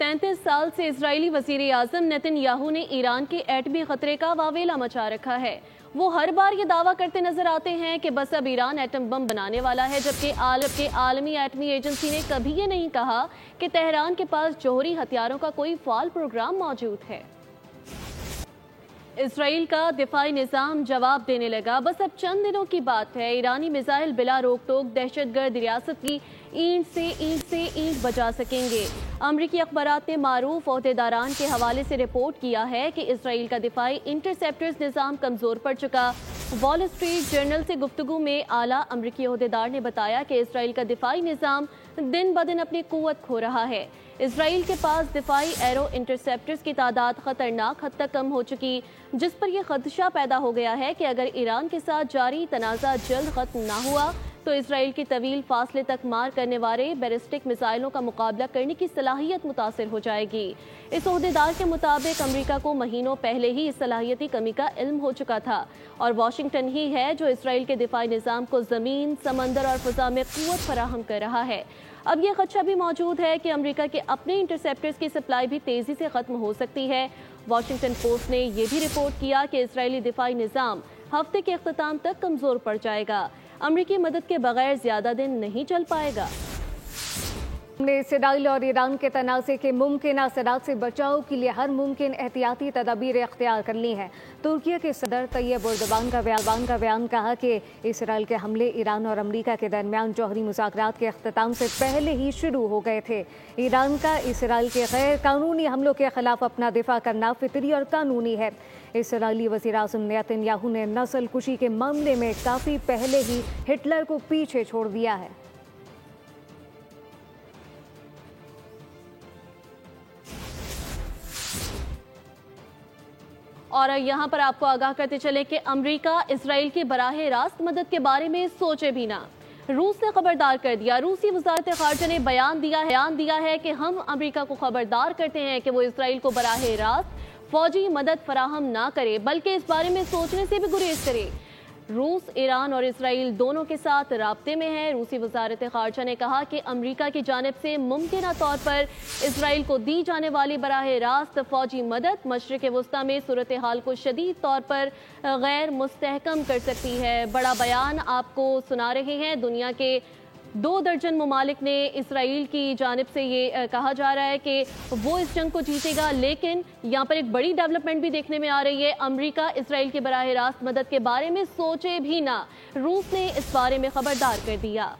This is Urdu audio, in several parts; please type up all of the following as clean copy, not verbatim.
33 سال سے اسرائیلی وزیر اعظم نیتن یاہو نے ایران کے ایٹمی خطرے کا واویلا مچا رکھا ہے۔ وہ ہر بار یہ دعویٰ کرتے نظر آتے ہیں کہ بس اب ایران ایٹم بم بنانے والا ہے، جبکہ عالمی ایٹمی ایجنسی نے کبھی یہ نہیں کہا کہ تہران کے پاس جوہری ہتھیاروں کا کوئی فعال پروگرام موجود ہے۔ اسرائیل کا دفاعی نظام جواب دینے لگا، بس اب چند دنوں کی بات ہے۔ ایرانی میزائل بلا روک ٹوک دہشت گرد ریاست کی اینٹ سے اینٹ بجا سکیں گے۔ امریکی اخبارات نے معروف عہدیداران کے حوالے سے رپورٹ کیا ہے کہ اسرائیل کا دفاعی انٹرسیپٹرز نظام کمزور پڑ چکا۔ وال اسٹریٹ جرنل سے گفتگو میں اعلیٰ امریکی عہدیدار نے بتایا کہ اسرائیل کا دفاعی نظام دن بدن اپنی قوت کھو رہا ہے۔ اسرائیل کے پاس دفاعی ایرو انٹرسیپٹرز کی تعداد خطرناک حد تک کم ہو چکی، جس پر یہ خدشہ پیدا ہو گیا ہے کہ اگر ایران کے ساتھ جاری تنازع جلد ختم نہ ہوا تو اسرائیل کی طویل فاصلے تک مار کرنے والے بیلسٹک میزائلوں کا مقابلہ کرنے کی صلاحیت متاثر ہو جائے گی۔ اس عہدیدار کے مطابق امریکہ کو مہینوں پہلے ہی اس صلاحیتی کمی کا علم ہو چکا تھا، اور واشنگٹن ہی ہے جو اسرائیل کے دفاعی نظام کو زمین، سمندر اور فضا میں قوت فراہم کر رہا ہے۔ اب یہ خدشہ بھی موجود ہے کہ امریکہ کے اپنے انٹرسیپٹرز کی سپلائی بھی تیزی سے ختم ہو سکتی ہے۔ واشنگٹن پوسٹ نے یہ بھی رپورٹ کیا کہ اسرائیلی دفاعی نظام ہفتے کے اختتام تک کمزور پڑ جائے گا۔ امریکی مدد کے بغیر زیادہ دن نہیں چل پائے گا۔ نے اسرائیل اور ایران کے تنازع کے ممکنہ اثرات سے بچاؤ کے لیے ہر ممکن احتیاطی تدابیر اختیار کر لی ہیں۔ ترکی کے صدر طیب اردوان کا بیان کہا کہ اسرائیل کے حملے ایران اور امریکہ کے درمیان جوہری مذاکرات کے اختتام سے پہلے ہی شروع ہو گئے تھے۔ ایران کا اسرائیل کے غیر قانونی حملوں کے خلاف اپنا دفاع کرنا فطری اور قانونی ہے۔ اسرائیلی وزیر اعظم نیتن یاہو نے نسل کشی کے معاملے میں کافی پہلے ہی ہٹلر کو پیچھے چھوڑ دیا ہے۔ اور یہاں پر آپ کو آگاہ کرتے چلے کہ امریکہ اسرائیل کی براہ راست مدد کے بارے میں سوچے بھی نہ۔ روس نے خبردار کر دیا۔ روسی وزارت خارجہ نے بیان دیا ہے کہ ہم امریکہ کو خبردار کرتے ہیں کہ وہ اسرائیل کو براہ راست فوجی مدد فراہم نہ کرے، بلکہ اس بارے میں سوچنے سے بھی گریز کرے۔ روس ایران اور اسرائیل دونوں کے ساتھ رابطے میں ہے۔ روسی وزارت خارجہ نے کہا کہ امریکہ کی جانب سے ممکنہ طور پر اسرائیل کو دی جانے والی براہ راست فوجی مدد مشرق وسطیٰ میں صورتحال کو شدید طور پر غیر مستحکم کر سکتی ہے۔ بڑا بیان آپ کو سنا رہے ہیں۔ دنیا کے 2 درجن ممالک نے اسرائیل کی جانب سے یہ کہا جا رہا ہے کہ وہ اس جنگ کو جیتے گا، لیکن یہاں پر ایک بڑی ڈیولپمنٹ بھی دیکھنے میں آ رہی ہے۔ امریکہ اسرائیل کی براہ راست مدد کے بارے میں سوچے بھی نہ۔ روس نے اس بارے میں خبردار کر دیا۔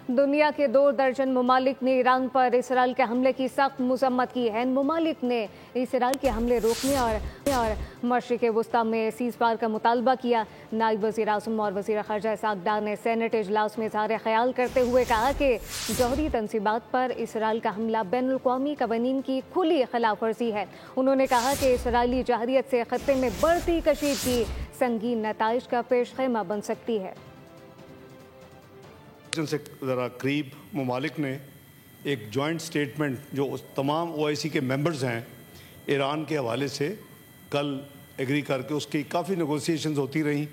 دنیا کے 2 درجن ممالک نے ایران پر اسرائیل کے حملے کی سخت مذمت کی ہے۔ ان ممالک نے اسرائیل کے حملے روکنے اور مشرق وسطیٰ میں سیز فائر کا مطالبہ کیا۔ نائب وزیر اعظم اور وزیر خارجہ اسحاق ڈار نے سینٹ اجلاس میں اظہار خیال کرتے ہوئے کہا کہ جوہری تنصیبات پر اسرائیل کا حملہ بین الاقوامی قوانین کی کھلی خلاف ورزی ہے۔ انہوں نے کہا کہ اسرائیلی جارحیت سے خطے میں بڑھتی کشیدگی سنگین نتائج کا پیش خیمہ بن سکتی ہے۔ سے ذرا قریب ممالک نے ایک جوائنٹ سٹیٹمنٹ جو تمام OIC کے ممبرز ہیں ایران کے حوالے سے کل ایگری کر کے اس کی کافی نیگوسیشنز ہوتی رہیں۔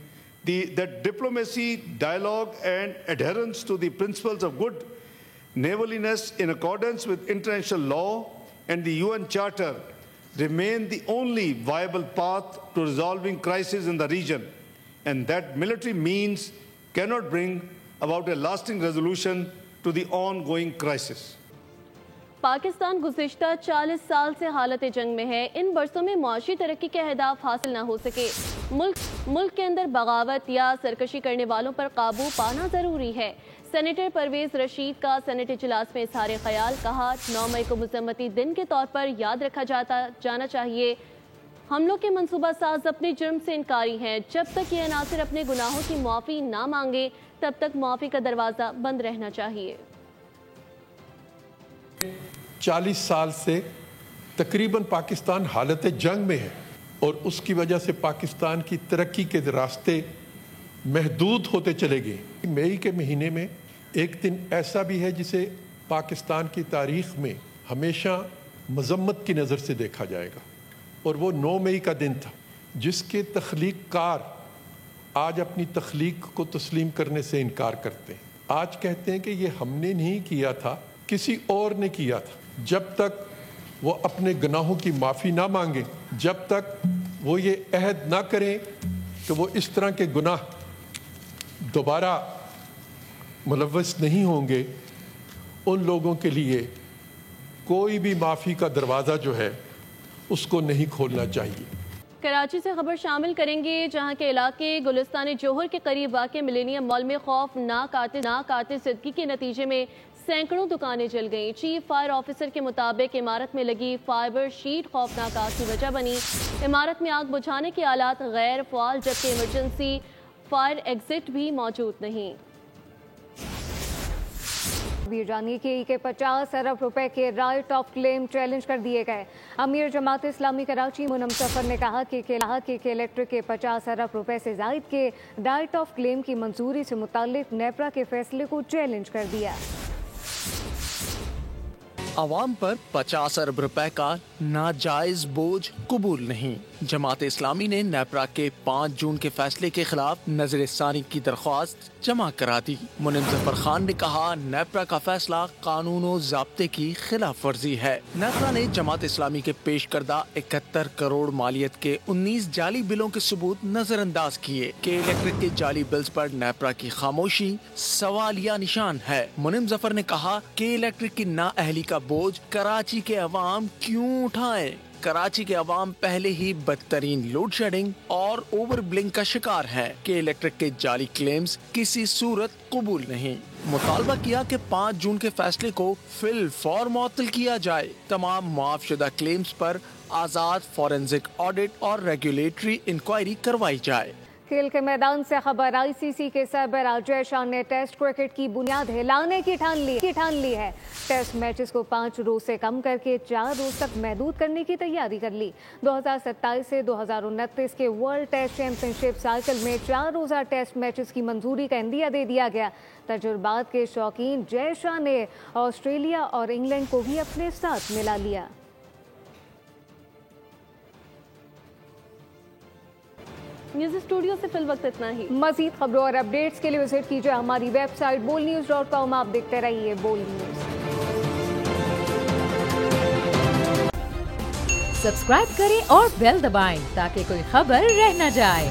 That diplomacy, dialogue and adherence to the principles of good neighborliness in accordance with international law and the UN Charter remain the only viable path to resolving crises in the region, and that military means cannot bring about a lasting resolution to the ongoing crisis. Pakistan گزشتہ 40 سال سے حالت جنگ میں ہے۔ ان برسوں میں معاشی ترقی کے اہداف حاصل نہ ہو سکے۔ ملک کے اندر بغاوت یا سرکشی کرنے والوں پر قابو پانا ضروری ہے۔ سینیٹر پرویز رشید کا سینٹ اجلاس میں اظہار خیال، کہا 9 مئی کو مذمتی دن کے طور پر یاد رکھا جانا چاہیے۔ حملوں کے منصوبہ ساز اپنے جرم سے انکاری ہیں۔ جب تک یہ عناصر اپنے گناہوں کی معافی نہ مانگے تب تک معافی کا دروازہ بند رہنا چاہیے۔ 40 سال سے تقریباً پاکستان حالت جنگ میں ہے اور اس کی وجہ سے پاکستان کی ترقی کے راستے محدود ہوتے چلے گئے۔ مئی کے مہینے میں ایک دن ایسا بھی ہے جسے پاکستان کی تاریخ میں ہمیشہ مذمت کی نظر سے دیکھا جائے گا، اور وہ 9 مئی کا دن تھا جس کے تخلیق کار آج اپنی تخلیق کو تسلیم کرنے سے انکار کرتے ہیں۔ آج کہتے ہیں کہ یہ ہم نے نہیں کیا تھا، کسی اور نے کیا تھا. جب تک وہ اپنے گناہوں کی معافی نہ مانگیں، جب تک وہ یہ عہد نہ کریں کہ وہ اس طرح کے گناہ دوبارہ ملوث نہیں ہوں گے، ان لوگوں کے لیے کوئی بھی معافی کا دروازہ جو ہے اس کو نہیں کھولنا چاہیے. کراچی سے خبر شامل کریں گے، جہاں کے علاقے گلستان جوہر کے قریب واقع ملینیم مال میں خوفناک آتشزدگی کے نتیجے میں سینکڑوں دکانیں جل گئیں. چیف فائر آفیسر کے مطابق عمارت میں لگی فائبر شیٹ خوفناک آگ کی وجہ بنی. عمارت میں آگ بجھانے کے آلات غیر فعال، جبکہ ایمرجنسی فائر ایگزٹ بھی موجود نہیں. جانیے کہ 50 ارب روپے کے رائٹ آف کلیم چیلنج کر دیے گئے. امیر جماعت اسلامی کراچی منم ظفر نے کہا کہ الیکٹرک کے 50 ارب روپے سے زائد کے رائٹ آف کلیم کی منظوری سے متعلق نیپرا کے فیصلے کو چیلنج کر دیا. عوام پر 50 ارب روپے کا ناجائز بوجھ قبول نہیں. جماعت اسلامی نے نیپرا کے 5 جون کے فیصلے کے خلاف نظر ثانی کی درخواست جمع کرا دی. منم ظفر خان نے کہا نیپرا کا فیصلہ قانون و ضابطے کی خلاف ورزی ہے. نیپرا نے جماعت اسلامی کے پیش کردہ 71 کروڑ مالیت کے 19 جعلی بلوں کے ثبوت نظر انداز کیے کہ الیکٹرک کے جعلی بلز پر نیپرا کی خاموشی سوالیہ نشان ہے. منم ظفر نے کہا کہ الیکٹرک کی نااہلی کا بوجھ کراچی کے عوام کیوں اٹھائیں. کراچی کے عوام پہلے ہی بدترین لوڈ شیڈنگ اور اوور بلنگ کا شکار ہے کہ الیکٹرک کے جعلی کلیمز کسی صورت قبول نہیں. مطالبہ کیا کہ 5 جون کے فیصلے کو فی الفور معطل کیا جائے. تمام معاف شدہ کلیمز پر آزاد فورینزک آڈٹ اور ریگولیٹری انکوائری کروائی جائے. کھیل کے میدان سے خبر، آئی سی سی کے سربراہ جے شاہ نے ٹیسٹ کرکٹ کی بنیاد ہلانے کی ٹھان لی ہے. ٹیسٹ میچز کو 5 روز سے کم کر کے 4 روز تک محدود کرنے کی تیاری کر لی. 2027 سے 2029 کے ورلڈ ٹیسٹ چیمپئن شپ سائیکل میں 4 روزہ ٹیسٹ میچز کی منظوری کا عندیہ دے دیا گیا. تجربات کے شوقین جے شاہ نے آسٹریلیا اور انگلینڈ کو بھی اپنے ساتھ ملا لیا. نیوز اسٹوڈیو سے فی الوقت اتنا ہی. مزید خبروں اور اپڈیٹس کے لیے وزٹ کیجیے ہماری ویب سائٹ bolnews.com. آپ دیکھتے رہیے بول نیوز. سبسکرائب کریں اور بیل دبائیں تاکہ کوئی خبر رہ نہ جائے.